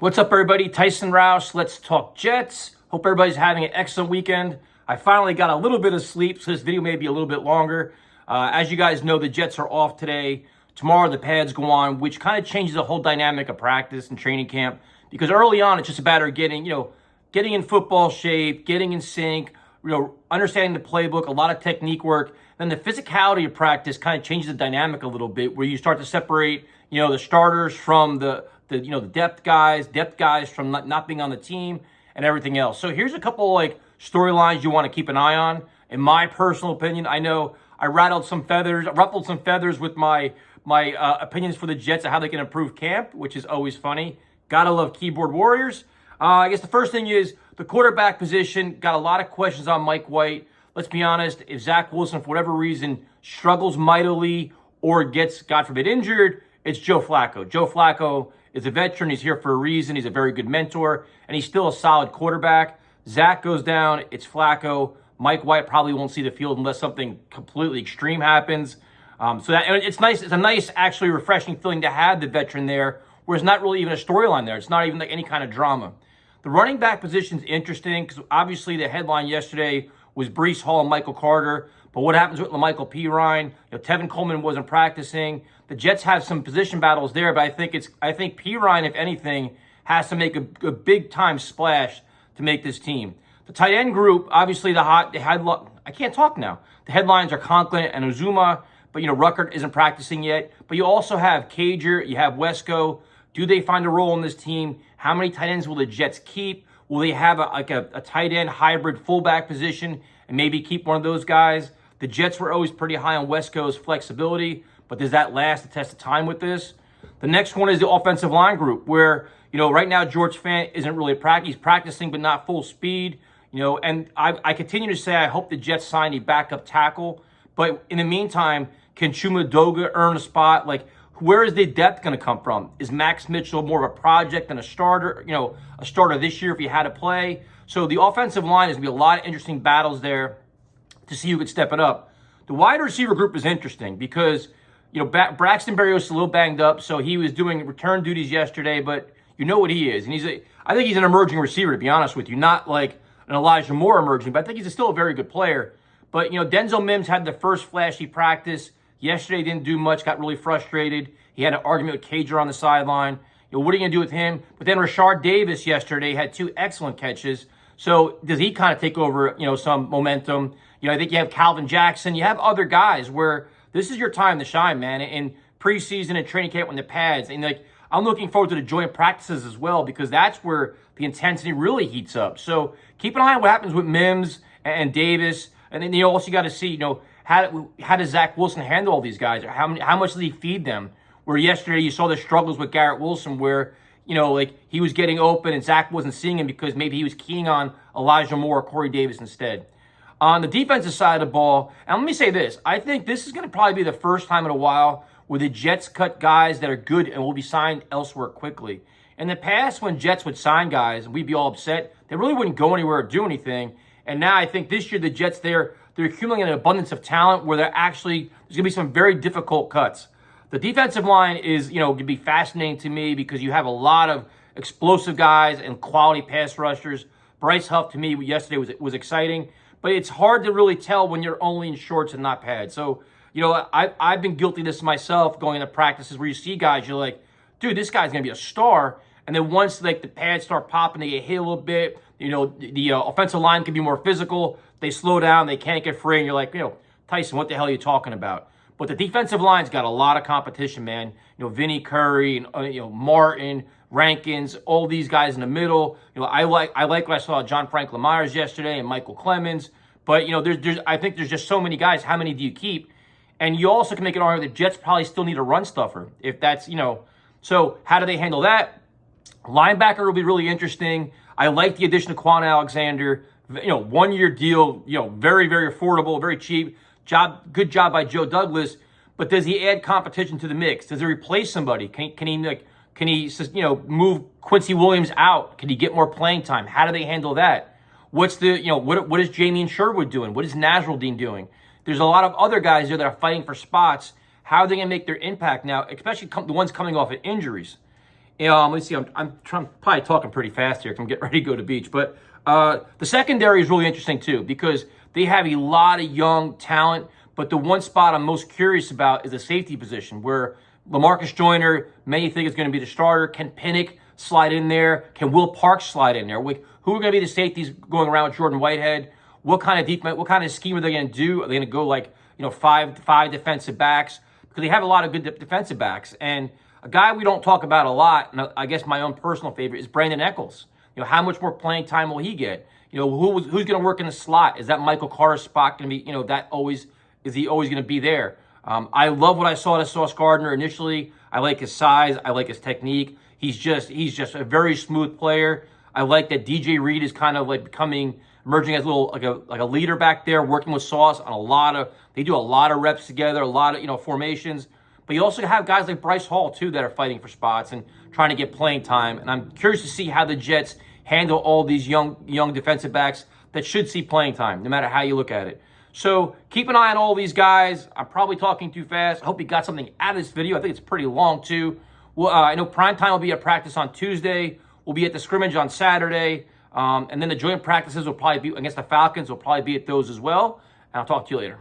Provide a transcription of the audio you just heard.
What's up, everybody? Tyson Roush. Let's talk Jets. Hope everybody's having an excellent weekend. I finally got a little bit of sleep, so this video may be a little bit longer. As you guys know, the Jets are off today. Tomorrow, the pads go on, which kind of changes the whole dynamic of practice and training camp. Because early on, it's just a matter of getting in football shape, getting in sync, understanding the playbook, a lot of technique work. Then the physicality of practice kind of changes the dynamic a little bit, where you start to separate, the starters from the depth guys from not being on the team and everything else. So here's a couple storylines you want to keep an eye on. In my personal opinion, I know I ruffled some feathers with my opinions for the Jets of how they can improve camp, which is always funny. Gotta love keyboard warriors. I guess the first thing is the quarterback position. Got a lot of questions on Mike White. Let's be honest, if Zach Wilson, for whatever reason, struggles mightily or gets, God forbid, injured, it's Joe Flacco. Joe Flacco is a veteran. He's here for a reason. He's a very good mentor, and he's still a solid quarterback. Zach goes down. It's Flacco. Mike White probably won't see the field unless something completely extreme happens. So it's nice. It's a nice, actually refreshing feeling to have the veteran there, where it's not really even a storyline there. It's not even like any kind of drama. The running back position is interesting because obviously the headline yesterday was Breece Hall and Michael Carter. But what happens with LaMichael Pirine? Tevin Coleman wasn't practicing. The Jets have some position battles there, but I think Pirine, if anything, has to make a big time splash to make this team. The tight end group, obviously I can't talk now. The headlines are Conklin and Uzuma, but Ruckert isn't practicing yet. But you also have Cager, you have Wesco. Do they find a role in this team? How many tight ends will the Jets keep? Will they have a tight end hybrid fullback position and maybe keep one of those guys? The Jets were always pretty high on Wesco's flexibility, but does that last the test of time with this? The next one is the offensive line group, where, right now George Fant isn't really practicing. He's practicing, but not full speed. And I continue to say I hope the Jets sign a backup tackle. But in the meantime, can Chuma Doga earn a spot? Where is the depth going to come from? Is Max Mitchell more of a project than a starter? A starter this year if he had to play. So the offensive line is going to be a lot of interesting battles there to see who could step it up. The wide receiver group is interesting because, Braxton Berrios is a little banged up, so he was doing return duties yesterday, but you know what he is. And I think he's an emerging receiver, to be honest with you. Not like an Elijah Moore emerging, but I think he's still a very good player. But, Denzel Mims had the first flashy practice. Yesterday didn't do much, got really frustrated. He had an argument with Cager on the sideline. What are you going to do with him? But then Rashard Davis yesterday had 2 excellent catches. So does he kind of take over, some momentum? I think you have Calvin Jackson. You have other guys where this is your time to shine, man. In preseason and training camp when the pads. And I'm looking forward to the joint practices as well, because that's where the intensity really heats up. So keep an eye on what happens with Mims and Davis. And then you also got to see, how does Zach Wilson handle all these guys? How much does he feed them? Where yesterday you saw the struggles with Garrett Wilson, where he was getting open and Zach wasn't seeing him because maybe he was keying on Elijah Moore or Corey Davis instead. On the defensive side of the ball, and let me say this, I think this is going to probably be the first time in a while where the Jets cut guys that are good and will be signed elsewhere quickly. In the past, when Jets would sign guys and we'd be all upset, they really wouldn't go anywhere or do anything. And now I think this year the Jets, they're accumulating an abundance of talent where there's going to be some very difficult cuts. The defensive line is, going to be fascinating to me because you have a lot of explosive guys and quality pass rushers. Bryce Huff, to me, yesterday was exciting. But it's hard to really tell when you're only in shorts and not pads. So, I've been guilty of this myself, going into practices where you see guys, you're like, dude, this guy's going to be a star. And then once the pads start popping, they get hit a little bit. The offensive line can be more physical. They slow down. They can't get free. And you're like, Tyson, what the hell are you talking about? But the defensive line's got a lot of competition, man. Vinny Curry, and, Martin, Rankins, all these guys in the middle. I like what I saw John Franklin Myers yesterday and Michael Clemens. But, I think there's just so many guys. How many do you keep? And you also can make an argument that Jets probably still need a run stuffer. If that's, So how do they handle that? Linebacker will be really interesting. I like the addition of Quan Alexander. 1-year deal, very, very affordable, very cheap. Good job by Joe Douglas. But does he add competition to the mix? Does he replace somebody? Can he move Quincy Williams out? Can he get more playing time? How do they handle that? What's what is Jamie and Sherwood doing? What is Nasruddin doing? There's a lot of other guys there that are fighting for spots. How are they going to make their impact now, especially the ones coming off of injuries? Let me see. I'm probably talking pretty fast here. 'Cause I'm getting ready to go to the beach. But the secondary is really interesting too because they have a lot of young talent. But the one spot I'm most curious about is the safety position, where LaMarcus Joyner, many think is going to be the starter. Can Pinnock slide in there? Can Will Parks slide in there? Who are going to be the safeties going around with Jordan Whitehead? What kind of defense? What kind of scheme are they going to do? Are they going to go like five defensive backs? Because they have a lot of good defensive backs. And a guy we don't talk about a lot, and I guess my own personal favorite, is Brandon Echols. How much more playing time will he get? Who's going to work in the slot? Is that Michael Carter's spot going to be? Is he always going to be there? I love what I saw at Sauce Gardner initially. I like his size. I like his technique. He's just a very smooth player. I like that DJ Reed is kind of like emerging as a leader back there, working with Sauce on they do a lot of reps together, a lot of formations. But you also have guys like Bryce Hall too that are fighting for spots and trying to get playing time. And I'm curious to see how the Jets handle all these young defensive backs that should see playing time, no matter how you look at it. So keep an eye on all these guys. I'm probably talking too fast. I hope you got something out of this video. I think it's pretty long too. Well, I know primetime will be at practice on Tuesday. We'll be at the scrimmage on Saturday. And then the joint practices will probably be against the Falcons. Will probably be at those as well. And I'll talk to you later.